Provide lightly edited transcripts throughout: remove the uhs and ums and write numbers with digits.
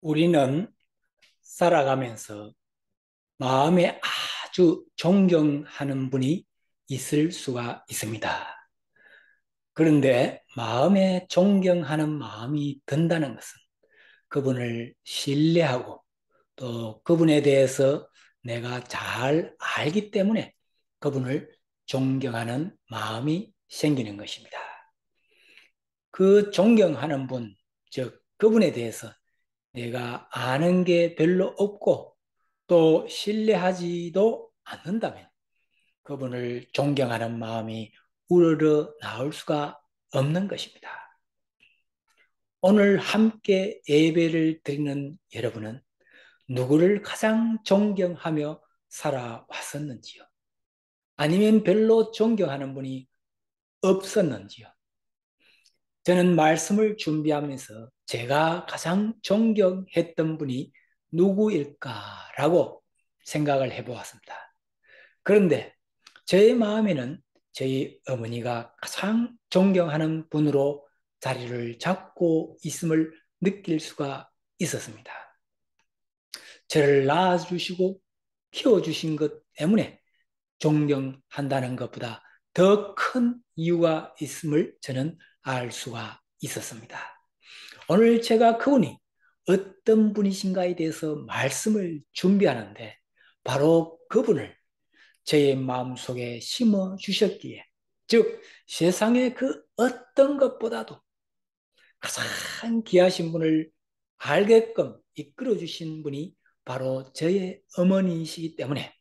우리는 살아가면서 마음에 아주 존경하는 분이 있을 수가 있습니다. 그런데 마음에 존경하는 마음이 든다는 것은 그분을 신뢰하고 또 그분에 대해서 내가 잘 알기 때문에 그분을 존경하는 마음이 생기는 것입니다. 그 존경하는 분, 즉 그분에 대해서 내가 아는 게 별로 없고 또 신뢰하지도 않는다면 그분을 존경하는 마음이 우러러 나올 수가 없는 것입니다. 오늘 함께 예배를 드리는 여러분은 누구를 가장 존경하며 살아왔었는지요? 아니면 별로 존경하는 분이 없었는지요? 저는 말씀을 준비하면서 제가 가장 존경했던 분이 누구일까라고 생각을 해보았습니다. 그런데 제 마음에는 저희 어머니가 가장 존경하는 분으로 자리를 잡고 있음을 느낄 수가 있었습니다. 저를 낳아주시고 키워주신 것 때문에 존경한다는 것보다 더 큰 이유가 있음을 저는 알 수가 있었습니다. 오늘 제가 그분이 어떤 분이신가에 대해서 말씀을 준비하는데 바로 그분을 제 마음속에 심어 주셨기에, 즉 세상의 그 어떤 것보다도 가장 귀하신 분을 알게끔 이끌어 주신 분이 바로 저의 어머니이시기 때문에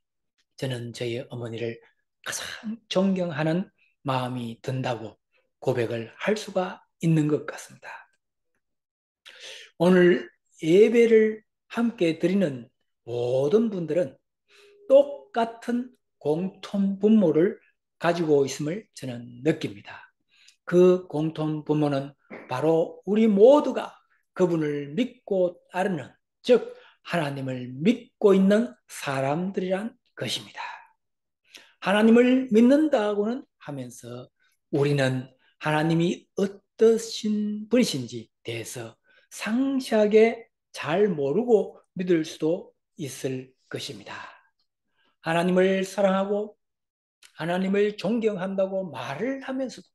저는 저희 어머니를 가장 존경하는 마음이 든다고 고백을 할 수가 있는 것 같습니다. 오늘 예배를 함께 드리는 모든 분들은 똑같은 공통 분모를 가지고 있음을 저는 느낍니다. 그 공통 분모는 바로 우리 모두가 그분을 믿고 따르는, 즉 하나님을 믿고 있는 사람들이란 것입니다. 하나님을 믿는다고는 하면서 우리는 하나님이 어떠신 분이신지 대해서 상세하게 잘 모르고 믿을 수도 있을 것입니다. 하나님을 사랑하고 하나님을 존경한다고 말을 하면서도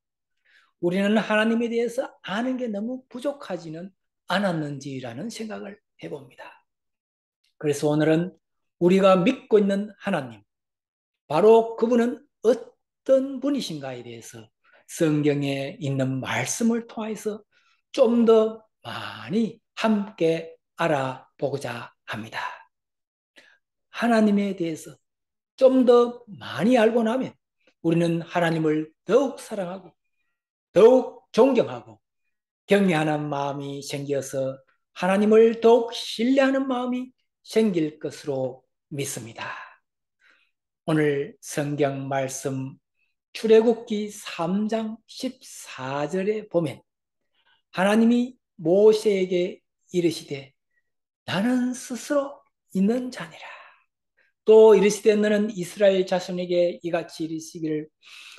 우리는 하나님에 대해서 아는 게 너무 부족하지는 않았는지라는 생각을 해봅니다. 그래서 오늘은 우리가 믿고 있는 하나님, 바로 그분은 어떤 분이신가에 대해서 성경에 있는 말씀을 통해서 좀 더 많이 함께 알아보고자 합니다. 하나님에 대해서 좀 더 많이 알고 나면 우리는 하나님을 더욱 사랑하고 더욱 존경하고 경외하는 마음이 생겨서 하나님을 더욱 신뢰하는 마음이 생길 것으로 믿습니다. 오늘 성경 말씀 출애굽기 3장 14절에 보면 하나님이 모세에게 이르시되 나는 스스로 있는 자니라. 또 이르시되 너는 이스라엘 자손에게 이같이 이르시기를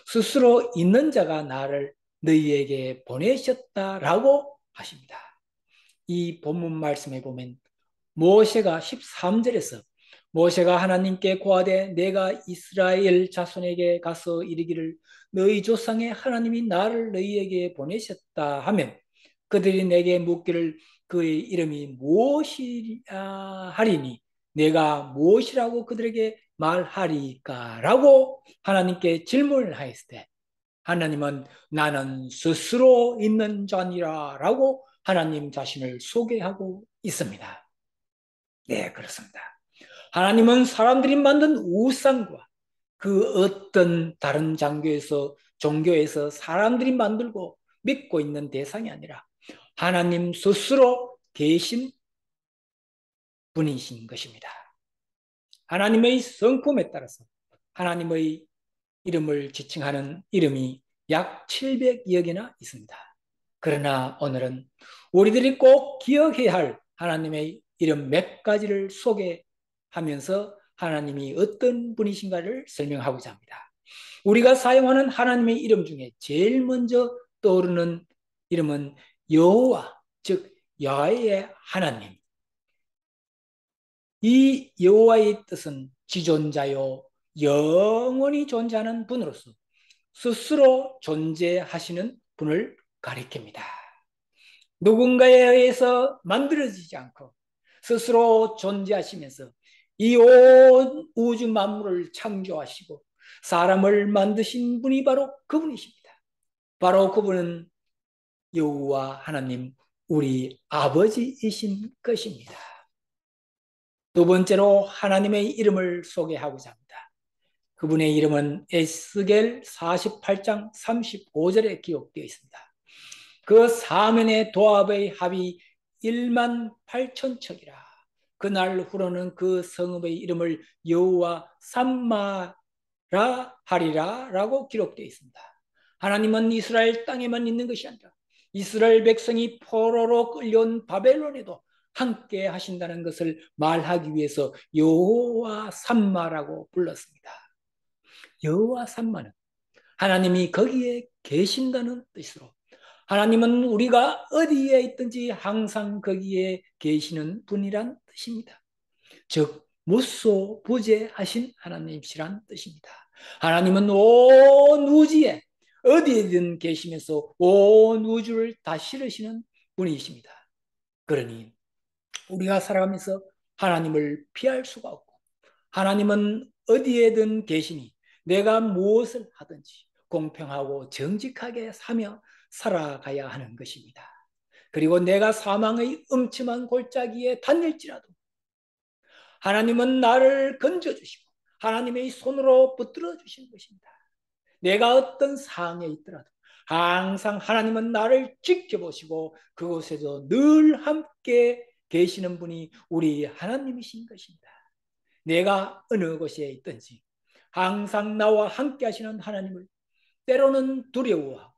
스스로 있는 자가 나를 너희에게 보내셨다라고 하십니다. 이 본문 말씀에 보면 모세가 13절에서 모세가 하나님께 고하되 내가 이스라엘 자손에게 가서 이르기를 너희 조상의 하나님이 나를 너희에게 보내셨다 하면 그들이 내게 묻기를 그의 이름이 무엇이라 하리니 내가 무엇이라고 그들에게 말하리까? 라고 하나님께 질문을 하였을 때 하나님은 나는 스스로 있는 자니라 라고 하나님 자신을 소개하고 있습니다. 네, 그렇습니다. 하나님은 사람들이 만든 우상과 그 어떤 다른 종교에서 사람들이 만들고 믿고 있는 대상이 아니라 하나님 스스로 계신 분이신 것입니다. 하나님의 성품에 따라서 하나님의 이름을 지칭하는 이름이 약 700여 개나 있습니다. 그러나 오늘은 우리들이 꼭 기억해야 할 하나님의 이름 몇 가지를 소개하면서 하나님이 어떤 분이신가를 설명하고자 합니다. 우리가 사용하는 하나님의 이름 중에 제일 먼저 떠오르는 이름은 여호와, 즉 야훼의 하나님, 이 여호와의 뜻은 지존자요 영원히 존재하는 분으로서 스스로 존재하시는 분을 가리킵니다. 누군가에 의해서 만들어지지 않고 스스로 존재하시면서 이 온 우주 만물을 창조하시고 사람을 만드신 분이 바로 그분이십니다. 바로 그분은 여호와 하나님 우리 아버지이신 것입니다. 두 번째로 하나님의 이름을 소개하고자 합니다. 그분의 이름은 에스겔 48장 35절에 기록되어 있습니다. 그 사면의 도합의 합이 1만 8천 척이라. 그날 후로는 그 성읍의 이름을 여호와 삼마라 하리라 라고 기록되어 있습니다. 하나님은 이스라엘 땅에만 있는 것이 아니라 이스라엘 백성이 포로로 끌려온 바벨론에도 함께 하신다는 것을 말하기 위해서 여호와 삼마라고 불렀습니다. 여호와 삼마는 하나님이 거기에 계신다는 뜻으로 하나님은 우리가 어디에 있든지 항상 거기에 계시는 분이란 뜻입니다. 즉 무소부재하신 하나님이시란 뜻입니다. 하나님은 온 우주에 어디에든 계시면서 온 우주를 다스리시는 분이십니다. 그러니 우리가 살아가면서 하나님을 피할 수가 없고 하나님은 어디에든 계시니 내가 무엇을 하든지 공평하고 정직하게 사며 살아가야 하는 것입니다. 그리고 내가 사망의 음침한 골짜기에 다닐지라도 하나님은 나를 건져주시고 하나님의 손으로 붙들어 주시는 것입니다. 내가 어떤 상황에 있더라도 항상 하나님은 나를 지켜보시고 그곳에도 늘 함께 계시는 분이 우리 하나님이신 것입니다. 내가 어느 곳에 있든지 항상 나와 함께 하시는 하나님을 때로는 두려워하고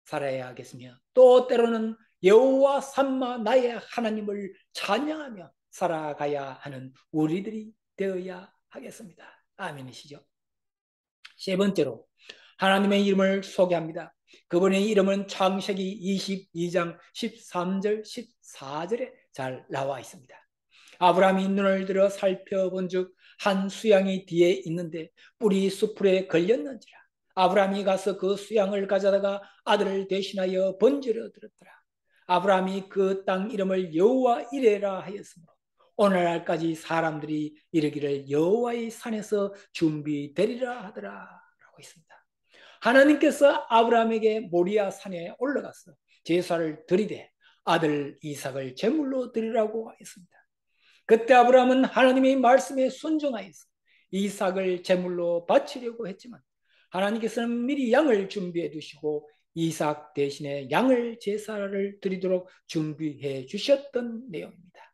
살아야 하겠으며 또 때로는 여호와 삼마 나의 하나님을 찬양하며 살아가야 하는 우리들이 되어야 하겠습니다. 아멘이시죠? 세 번째로 하나님의 이름을 소개합니다. 그분의 이름은 창세기 22장 13절 14절에 잘 나와 있습니다. 아브라함이 눈을 들어 살펴본 즉 한 수양이 뒤에 있는데 뿔이 수풀에 걸렸는지라. 아브라함이 가서 그 수양을 가져다가 아들을 대신하여 번제로 드렸더라. 아브라함이 그 땅 이름을 여호와 이레라 하였으므로 오늘날까지 사람들이 이르기를 여호와의 산에서 준비되리라 하더라 라고 있습니다. 하나님께서 아브라함에게 모리아 산에 올라가서 제사를 드리되 아들 이삭을 제물로 드리라고 했습니다. 그때 아브라함은 하나님의 말씀에 순종하여서 이삭을 제물로 바치려고 했지만 하나님께서는 미리 양을 준비해 두시고 이삭 대신에 양을 제사를 드리도록 준비해 주셨던 내용입니다.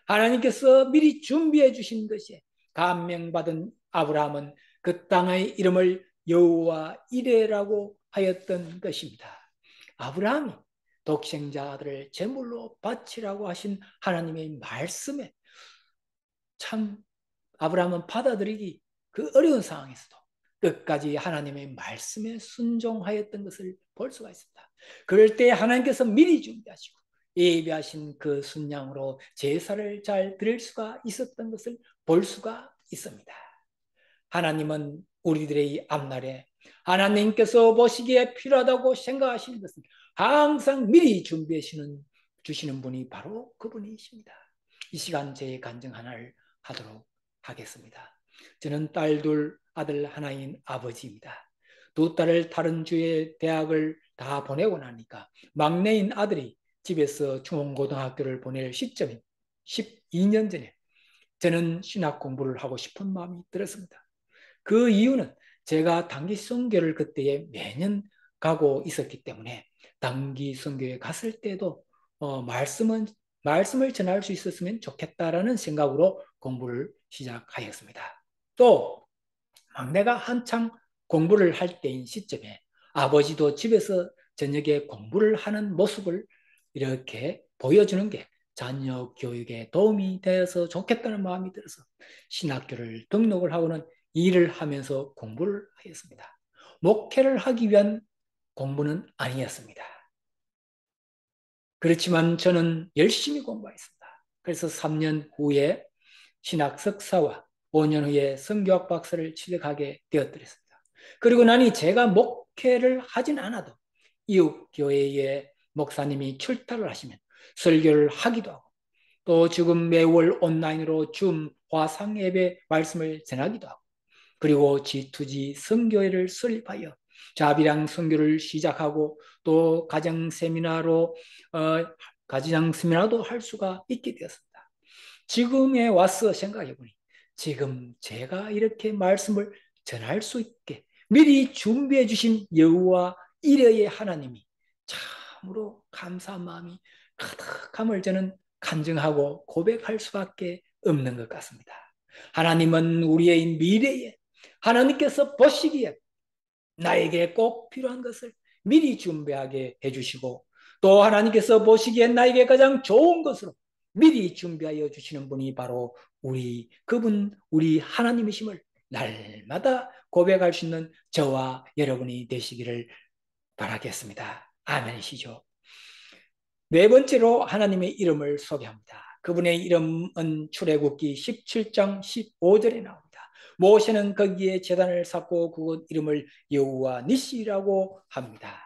하나님께서 미리 준비해 주신 것에 감명받은 아브라함은 그 땅의 이름을 여호와 이레라고 하였던 것입니다. 아브라함이 독생자 아들을 제물로 바치라고 하신 하나님의 말씀에 참 아브라함은 받아들이기 그 어려운 상황에서도 끝까지 하나님의 말씀에 순종하였던 것을 볼 수가 있습니다. 그럴 때 하나님께서 미리 준비하시고 예비하신 그 순양으로 제사를 잘 드릴 수가 있었던 것을 볼 수가 있습니다. 하나님은 우리들의 앞날에 하나님께서 보시기에 필요하다고 생각하시는 것은 항상 미리 준비해 주시는 분이 바로 그분이십니다. 이 시간 제 간증 하나를 하도록 하겠습니다. 저는 딸 둘, 아들 하나인 아버지입니다. 두 딸을 다른 주의 대학을 다 보내고 나니까 막내인 아들이 집에서 중원고등학교를 보낼 시점인 12년 전에 저는 신학 공부를 하고 싶은 마음이 들었습니다. 그 이유는 제가 단기 선교를 그때에 매년 가고 있었기 때문에 단기 선교에 갔을 때도 말씀을 전할 수 있었으면 좋겠다라는 생각으로 공부를 시작하였습니다. 또 막내가 한창 공부를 할 때인 시점에 아버지도 집에서 저녁에 공부를 하는 모습을 이렇게 보여주는 게 자녀 교육에 도움이 되어서 좋겠다는 마음이 들어서 신학교를 등록을 하고는 일을 하면서 공부를 하였습니다. 목회를 하기 위한 공부는 아니었습니다. 그렇지만 저는 열심히 공부했습니다. 그래서 3년 후에 신학 석사와 5년 후에 성교학 박사를 취득하게 되었더랬습니다. 그리고 나니 제가 목회를 하진 않아도 이웃 교회의 목사님이 출타를 하시면 설교를 하기도 하고, 또 지금 매월 온라인으로 줌 화상 예배 말씀을 전하기도 하고, 그리고 G2G 선교회를 설립하여 자비랑 선교를 시작하고, 또 가정 세미나로 가정 세미나도 할 수가 있게 되었습니다. 지금에 와서 생각해 보니 지금 제가 이렇게 말씀을 전할 수 있게 미리 준비해 주신 여호와 이레의 하나님이 참으로 감사한 마음이 가득함을 저는 간증하고 고백할 수밖에 없는 것 같습니다. 하나님은 우리의 미래에 하나님께서 보시기에 나에게 꼭 필요한 것을 미리 준비하게 해주시고, 또 하나님께서 보시기에 나에게 가장 좋은 것으로 미리 준비하여 주시는 분이 바로 우리 하나님이심을 날마다 고백할 수 있는 저와 여러분이 되시기를 바라겠습니다. 아멘이시죠? 네 번째로 하나님의 이름을 소개합니다. 그분의 이름은 출애굽기 17장 15절에 나옵니다. 모세는 거기에 제단을 쌓고 그곳 이름을 여호와 니시라고 합니다.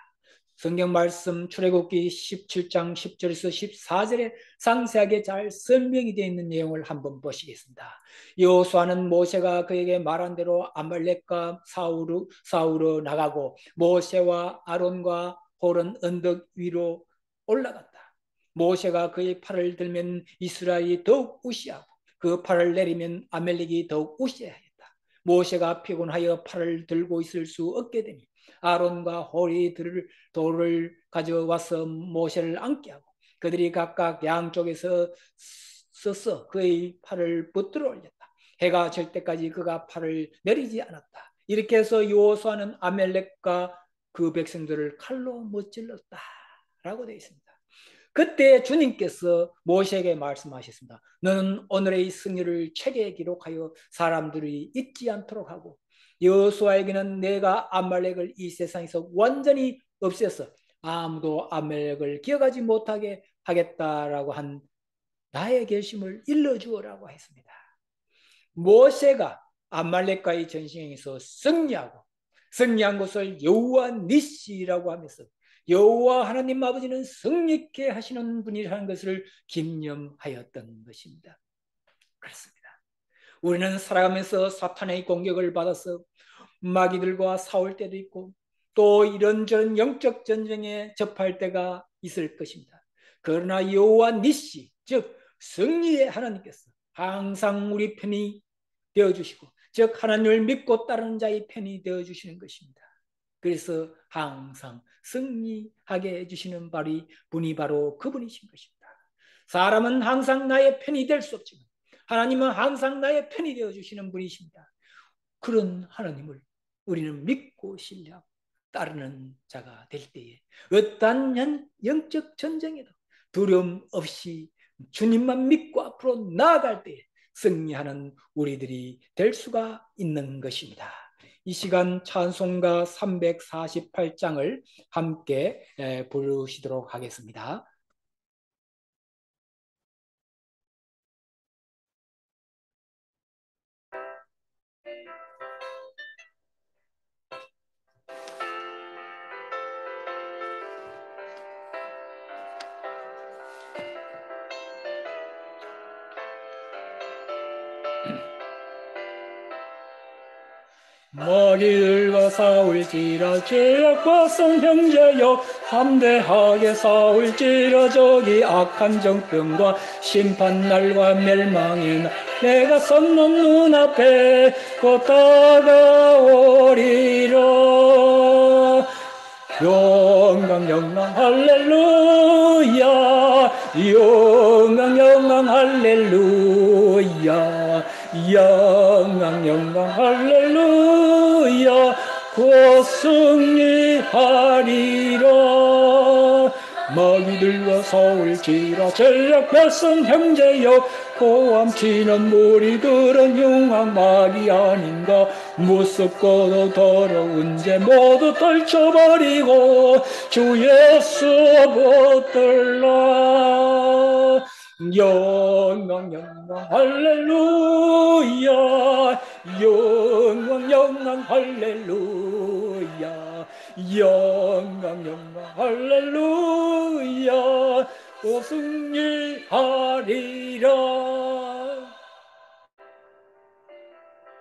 성경 말씀 출애굽기 17장 10절에서 14절에 상세하게 잘 설명이 되어 있는 내용을 한번 보시겠습니다. 여호수아는 모세가 그에게 말한 대로 아말렉과 싸우러 나가고, 모세와 아론과 홀은 언덕 위로 올라갔다. 모세가 그의 팔을 들면 이스라엘이 더욱 우시하고, 그 팔을 내리면 아멜렉이 더욱 우시하였다. 모세가 피곤하여 팔을 들고 있을 수 없게 되니 아론과 홀이 돌을 가져와서 모세를 앉게 하고, 그들이 각각 양쪽에서 서서 그의 팔을 붙들어 올렸다. 해가 질 때까지 그가 팔을 내리지 않았다. 이렇게 해서 여호수아는 아멜렉과 그 백성들을 칼로 무찔렀다 라고 되어 있습니다. 그때 주님께서 모세에게 말씀하셨습니다. 너는 오늘의 승리를 책에 기록하여 사람들이 잊지 않도록 하고, 여호수아에게는 내가 아말렉을 이 세상에서 완전히 없애서 아무도 아말렉을 기억하지 못하게 하겠다라고 한 나의 결심을 일러주어라고 했습니다. 모세가 아말렉과의 전쟁에서 승리한 것을 여호와 니시라고 하면서 여호와 하나님 아버지는 승리케 하시는 분이라는 것을 기념하였던 것입니다. 그렇습니다. 우리는 살아가면서 사탄의 공격을 받아서 마귀들과 싸울 때도 있고, 또 이런저런 영적 전쟁에 접할 때가 있을 것입니다. 그러나 여호와 니시, 즉 승리의 하나님께서 항상 우리 편이 되어주시고, 즉 하나님을 믿고 따르는 자의 편이 되어주시는 것입니다. 그래서 항상 승리하게 해주시는 분이 바로 그분이신 것입니다. 사람은 항상 나의 편이 될 수 없지만 하나님은 항상 나의 편이 되어주시는 분이십니다. 그런 하나님을 우리는 믿고 신뢰하고 따르는 자가 될 때에 어떠한 영적 전쟁에도 두려움 없이 주님만 믿고 앞으로 나아갈 때에 승리하는 우리들이 될 수가 있는 것입니다. 이 시간 찬송가 348장을 함께 부르시도록 하겠습니다. 마귀들과 싸울지라 죄악과성 형제여, 담대하게 싸울지라 저기 악한 정병과 심판날과 멸망의 날, 내가 섰는 눈앞에 곧 다가오리라. 영광 영광 할렐루야, 영광 영광 할렐루야, 영광 영광 할렐루야, 곧 승리하리라. 마귀들과 싸울지라 전략 별선 형제여, 고함치는 무리들은 흉한 말이 아닌가. 무섭고도 더러운 죄 모두 떨쳐버리고 주 예수 붙들라. 영광 영광 할렐루야 영광 영광 할렐루야 영광 영광 할렐루야 또 승리하리라.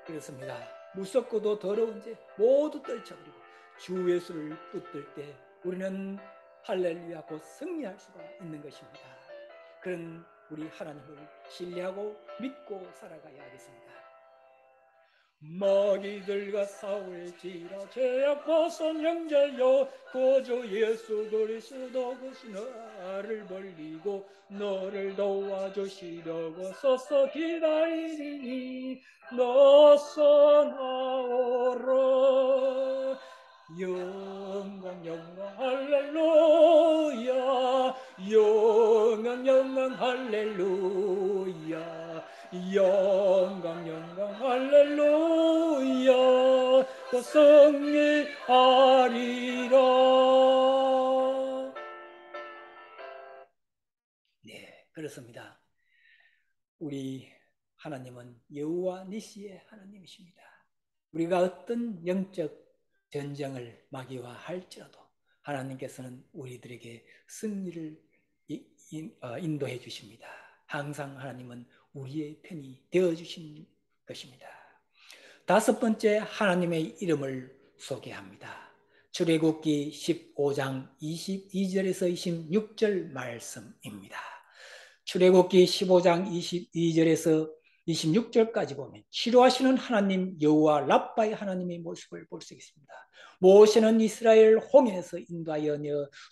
그렇습니다. 무섭고도 더러운 죄 모두 떨쳐버리고 주 예수를 붙들 때 우리는 할렐루야 곧 승리할 수가 있는 것입니다. 그런 우리 하나님을 신뢰하고 믿고 살아가야 하겠습니다. 마귀들과 싸울지라 죄악 벗은 형제여 구주 예수 그리스도 그신 나를 벌리고 너를 도와주시려고 서서 기다리니 너서 나오라. 영광 영광 할렐루야 영광 영광 할렐루야 영광 영광 할렐루야 또 승리하리라. 네, 그렇습니다. 우리 하나님은 여호와 니시의 하나님이십니다. 우리가 어떤 영적 전쟁을 마귀와 할지라도 하나님께서는 우리들에게 승리를 인도해 주십니다. 항상 하나님은 우리의 편이 되어주신 것입니다. 다섯 번째 하나님의 이름을 소개합니다. 출애굽기 15장 22절에서 26절 말씀입니다. 출애굽기 15장 22절에서 26절까지 보면 치료하시는 하나님 여호와 랍바의 하나님의 모습을 볼 수 있습니다. 모세는 이스라엘 홍해에서 인도하여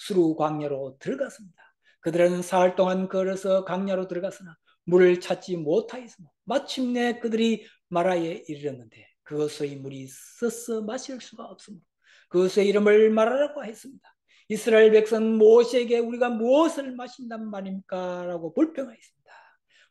수르 광야로 들어갔습니다. 그들은 사흘 동안 걸어서 광야로 들어갔으나 물을 찾지 못하였으며 마침내 그들이 마라에 이르렀는데 그것의 물이 써서 마실 수가 없으므로 그것의 이름을 마라라고 했습니다. 이스라엘 백성 모세에게 우리가 무엇을 마신단 말입니까? 라고 불평하였습니다.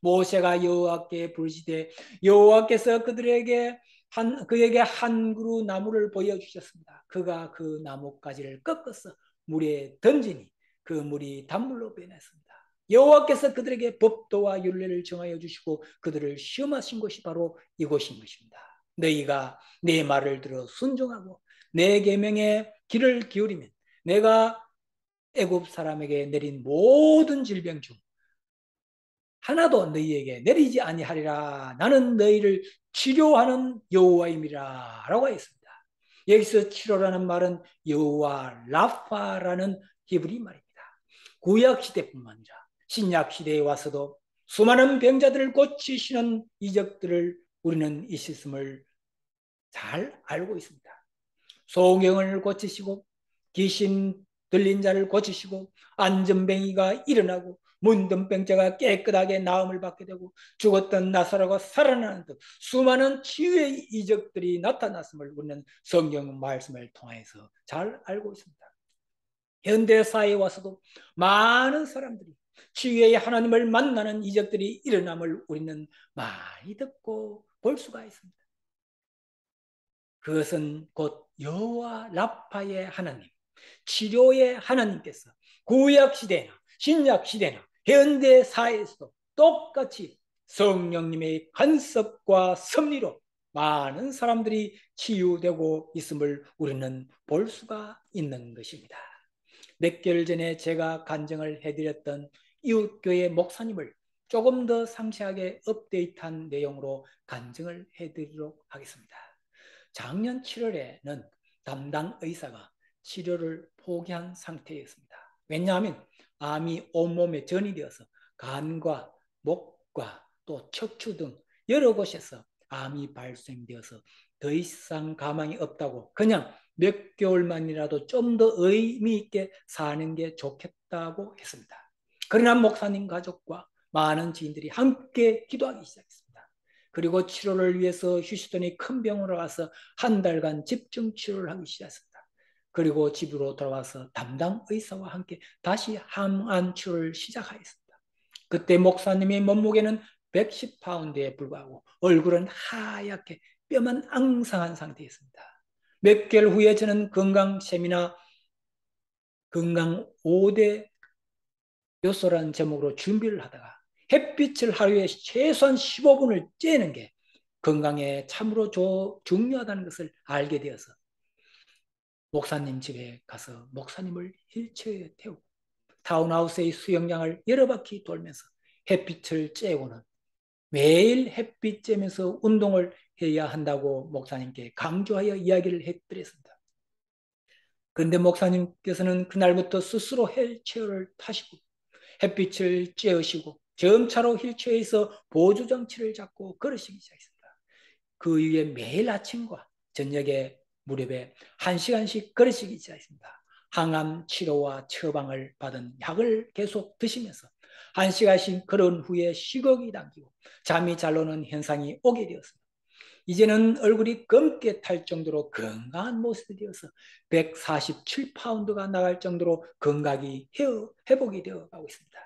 모세가 여호와께 부르시되 여호와께서 그에게 한 그루 나무를 보여주셨습니다. 그가 그 나뭇가지를 꺾어서 물에 던지니 그 물이 단물로 변했습니다. 여호와께서 그들에게 법도와 율례를 정하여 주시고 그들을 시험하신 것이 바로 이곳인 것입니다. 너희가 내 말을 들어 순종하고 내 계명에 귀를 기울이면 내가 애굽 사람에게 내린 모든 질병 중 하나도 너희에게 내리지 아니하리라. 나는 너희를 치료하는 여호와임이라 라고 했습니다. 여기서 치료라는 말은 여호와 라파라는 히브리 말입니다. 구약 시대뿐만 아니라 신약 시대에 와서도 수많은 병자들을 고치시는 이적들을 우리는 있었음을 잘 알고 있습니다. 소경을 고치시고 귀신 들린 자를 고치시고 안전뱅이가 일어나고 문둥병자가 깨끗하게 나음을 받게 되고 죽었던 나사로가 살아나는 등 수많은 치유의 이적들이 나타났음을 우리는 성경 말씀을 통해서 잘 알고 있습니다. 현대사회에 와서도 많은 사람들이 치유의 하나님을 만나는 이적들이 일어남을 우리는 많이 듣고 볼 수가 있습니다. 그것은 곧 여호와 라파의 하나님, 치료의 하나님께서 구약 시대나 신약 시대나 현대 사회에서도 똑같이 성령님의 간섭과 섭리로 많은 사람들이 치유되고 있음을 우리는 볼 수가 있는 것입니다. 몇 개월 전에 제가 간증을 해드렸던 이웃교회 목사님을 조금 더 상세하게 업데이트한 내용으로 간증을 해드리도록 하겠습니다. 작년 7월에는 담당 의사가 치료를 포기한 상태였습니다. 왜냐하면 암이 온몸에 전이 되어서 간과 목과 또 척추 등 여러 곳에서 암이 발생되어서 더 이상 가망이 없다고 그냥 몇 개월만이라도 좀 더 의미 있게 사는 게 좋겠다고 했습니다. 그러나 목사님 가족과 많은 지인들이 함께 기도하기 시작했습니다. 그리고 치료를 위해서 휴스턴의 큰 병원으로 가서 한 달간 집중 치료를 하기 시작했습니다. 그리고 집으로 돌아와서 담당 의사와 함께 다시 항암 치료를 시작하였습니다. 그때 목사님의 몸무게는 110파운드에 불과하고 얼굴은 하얗게 뼈만 앙상한 상태였습니다. 몇 개월 후에 저는 건강 세미나 건강 5대 요소라는 제목으로 준비를 하다가 햇빛을 하루에 최소한 15분을 쬐는 게 건강에 참으로 중요하다는 것을 알게 되어서 목사님 집에 가서 목사님을 휠체어에 태우고 타운하우스의 수영장을 여러 바퀴 돌면서 햇빛을 쬐고는 매일 햇빛 쬐면서 운동을 해야 한다고 목사님께 강조하여 이야기를 해드렸습니다. 그런데 목사님께서는 그날부터 스스로 휠체어를 타시고 햇빛을 쬐으시고 점차로 휠체어에서 보조장치를 잡고 걸으시기 시작했습니다. 그 이후에 매일 아침과 저녁에 무렵에 1시간씩 걸으시기 시작했습니다. 항암 치료와 처방을 받은 약을 계속 드시면서 1시간씩 걸은 후에 식욕이 당기고 잠이 잘 오는 현상이 오게 되었습니다. 이제는 얼굴이 검게 탈 정도로 건강한 모습이 되어서 147파운드가 나갈 정도로 건강이 회복이 되어 가고 있습니다.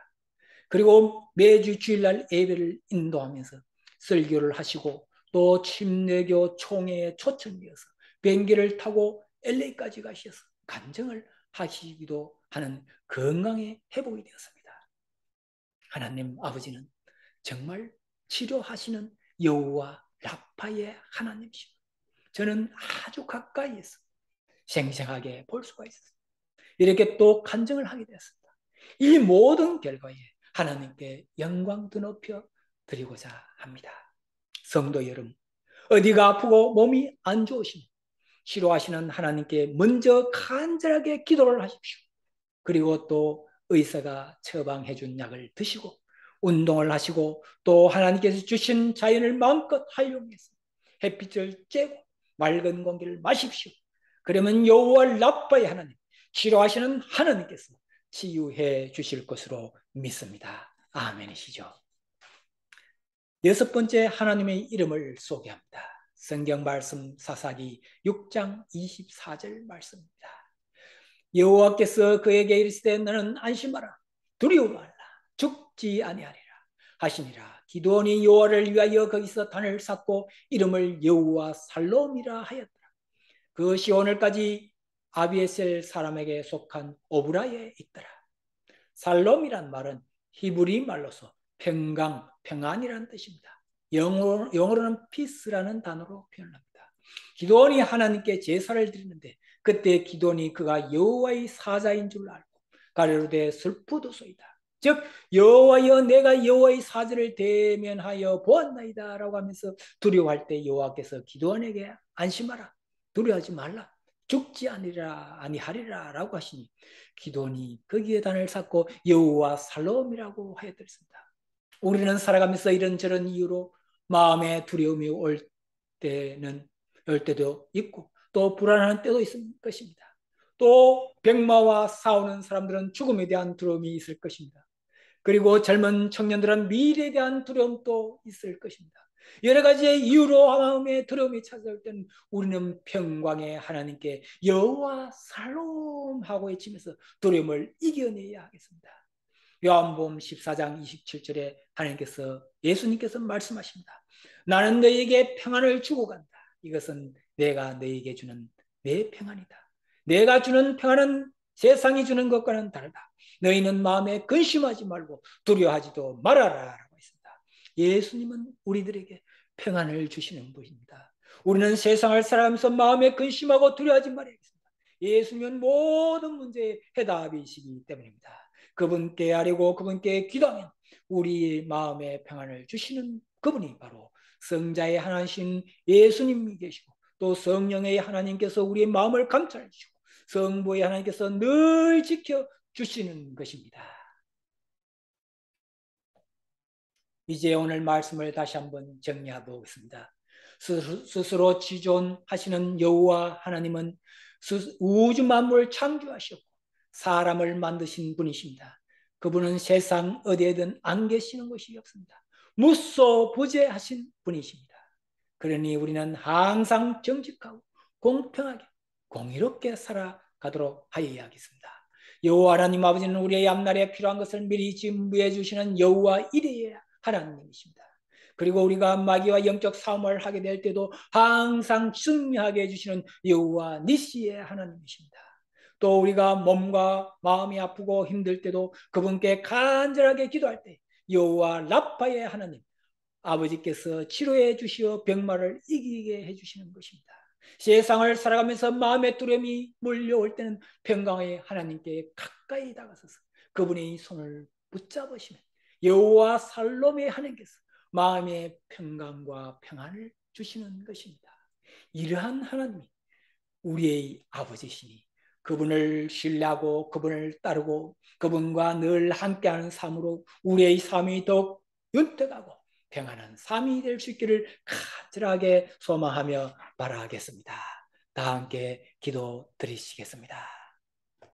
그리고 매주 주일날 예배를 인도하면서 설교를 하시고 또 침례교 총회에 초청되어서 비행기를 타고 LA까지 가셔서 간증을 하시기도 하는 건강의 회복이 되었습니다. 하나님 아버지는 정말 치료하시는 여호와 라파의 하나님이시고 저는 아주 가까이에서 생생하게 볼 수가 있었습니다. 이렇게 또 간증을 하게 되었습니다. 이 모든 결과에 하나님께 영광 드높여 드리고자 합니다. 성도 여러분, 어디가 아프고 몸이 안 좋으시면 치료하시는 하나님께 먼저 간절하게 기도를 하십시오. 그리고 또 의사가 처방해 준 약을 드시고 운동을 하시고 또 하나님께서 주신 자연을 마음껏 활용해서 햇빛을 쬐고 맑은 공기를 마십시오. 그러면 여호와 라파의 하나님, 치료하시는 하나님께서 치유해 주실 것으로 믿습니다. 아멘이시죠. 여섯 번째 하나님의 이름을 소개합니다. 성경 말씀 사사기 6장 24절 말씀입니다. 여호와께서 그에게 이르시되 너는 안심하라 두려워 말라 죽지 아니하리라 하시니라. 기드온이 여호와를 위하여 거기서 단을 쌓고 이름을 여호와 살롬이라 하였더라. 그것이 오늘까지 아비에셀 사람에게 속한 오브라에 있더라. 살롬이란 말은 히브리 말로서 평강, 평안이라는 뜻입니다. 영어로는 peace라는 단어로 표현합니다. 기드온이 하나님께 제사를 드리는데 그때 기드온이 그가 여호와의 사자인 줄 알고 가로되 슬프도소이다. 즉 여호와여 내가 여호와의 사자를 대면하여 보았나이다 라고 하면서 두려워할 때 여호와께서 기드온에게 안심하라 두려워하지 말라 죽지 아니하리라 라고 하시니 기드온이 거기에 단을 쌓고 여호와 살롬이라고 하였습니다. 우리는 살아가면서 이런저런 이유로 마음에 두려움이 올 때도 있고 또 불안한 때도 있을 것입니다. 또 병마와 싸우는 사람들은 죽음에 대한 두려움이 있을 것입니다. 그리고 젊은 청년들은 미래에 대한 두려움도 있을 것입니다. 여러 가지의 이유로 마음에 두려움이 찾아올 때는 우리는 평강의 하나님께 여호와 살롬 하고 외치면서 두려움을 이겨내야 하겠습니다. 요한복음 14장 27절에 하나님께서 예수님께서 말씀하십니다. 나는 너에게 평안을 주고 간다. 이것은 내가 너에게 주는 내 평안이다. 내가 주는 평안은 세상이 주는 것과는 다르다. 너희는 마음에 근심하지 말고 두려워하지도 말아라 라고 했습니다. 예수님은 우리들에게 평안을 주시는 분입니다. 우리는 세상을 살아가면서 마음에 근심하고 두려워하지 말아야겠습니다. 예수님은 모든 문제의 해답이시기 때문입니다. 그분께 아뢰고 그분께 기도하면 우리 마음의 평안을 주시는 그분이 바로 성자의 하나님 예수님이 계시고 또 성령의 하나님께서 우리의 마음을 감찰해 주시고 성부의 하나님께서 늘 지켜주시는 것입니다. 이제 오늘 말씀을 다시 한번 정리해 보겠습니다. 스스로 지존하시는 여호와 하나님은 우주 만물을 창조하셨고 사람을 만드신 분이십니다. 그분은 세상 어디에든 안 계시는 것이 없습니다. 무소부재하신 분이십니다. 그러니 우리는 항상 정직하고 공평하게 공의롭게 살아가도록 하여야 하겠습니다. 여호와 하나님 아버지는 우리의 앞날에 필요한 것을 미리 준비해 주시는 여호와 이레의 하나님이십니다. 그리고 우리가 마귀와 영적 싸움을 하게 될 때도 항상 승리하게 해주시는 여호와 니시의 하나님이십니다. 또 우리가 몸과 마음이 아프고 힘들 때도 그분께 간절하게 기도할 때 여호와 라파의 하나님, 아버지께서 치료해 주시어 병마를 이기게 해주시는 것입니다. 세상을 살아가면서 마음의 두려움이 몰려올 때는 평강의 하나님께 가까이 다가서서 그분의 손을 붙잡으시면 여호와 살롬의 하나님께서 마음의 평강과 평안을 주시는 것입니다. 이러한 하나님이 우리의 아버지시니 그분을 신뢰하고 그분을 따르고 그분과 늘 함께하는 삶으로 우리의 삶이 더욱 윤택하고 평안한 삶이 될 수 있기를 간절하게 소망하며 바라겠습니다. 다 함께 기도 드리시겠습니다.